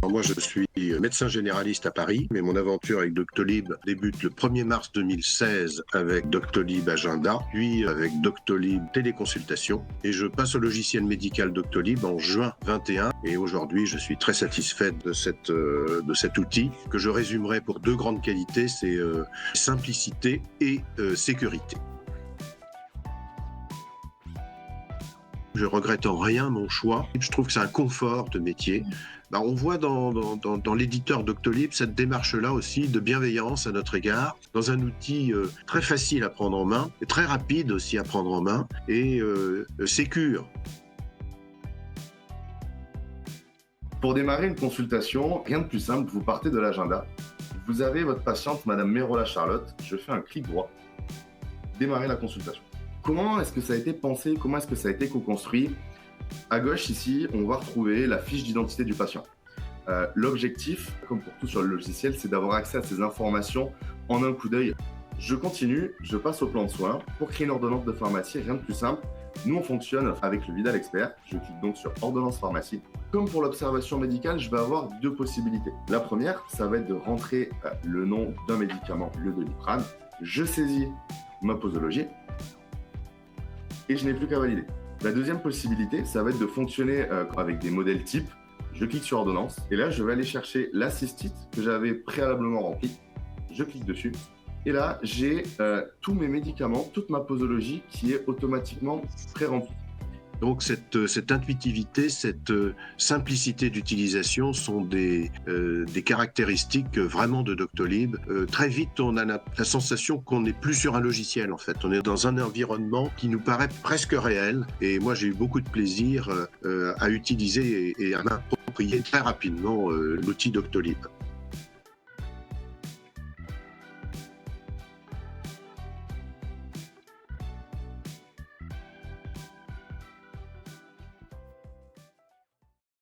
Moi, je suis médecin généraliste à Paris, mais mon aventure avec Doctolib débute le 1er mars 2016 avec Doctolib Agenda, puis avec Doctolib Téléconsultation. Et je passe au logiciel médical Doctolib en juin 21. Et aujourd'hui, je suis très satisfait de cet outil que je résumerai pour deux grandes qualités, c'est simplicité et sécurité. Je regrette en rien mon choix. Je trouve que c'est un confort de métier. On voit dans l'éditeur Doctolib cette démarche-là aussi de bienveillance à notre égard, dans un outil très facile à prendre en main, très rapide aussi à prendre en main et sécure. Pour démarrer une consultation, rien de plus simple, vous partez de l'agenda. Vous avez votre patiente, Madame Merola Charlotte. Je fais un clic droit. Démarrer la consultation. Comment est-ce que ça a été pensé? Comment est-ce que ça a été co-construit? À gauche, ici, on va retrouver la fiche d'identité du patient. L'objectif, comme pour tout sur le logiciel, c'est d'avoir accès à ces informations en un coup d'œil. Je continue, je passe au plan de soins. Pour créer une ordonnance de pharmacie, rien de plus simple. Nous, on fonctionne avec le Vidal Expert. Je clique donc sur ordonnance pharmacie. Comme pour l'observation médicale, je vais avoir deux possibilités. La première, ça va être de rentrer le nom d'un médicament, le Doliprane. Je saisis ma posologie et je n'ai plus qu'à valider. La deuxième possibilité, ça va être de fonctionner avec des modèles types. Je clique sur ordonnance et là, je vais aller chercher la cystite que j'avais préalablement remplie. Je clique dessus et là, j'ai tous mes médicaments, toute ma posologie qui est automatiquement pré-remplie. Donc cette intuitivité, cette simplicité d'utilisation sont des caractéristiques vraiment de Doctolib. Très vite, on a la sensation qu'on n'est plus sur un logiciel en fait. On est dans un environnement qui nous paraît presque réel. Et moi, j'ai eu beaucoup de plaisir à utiliser et à m'approprier très rapidement l'outil Doctolib.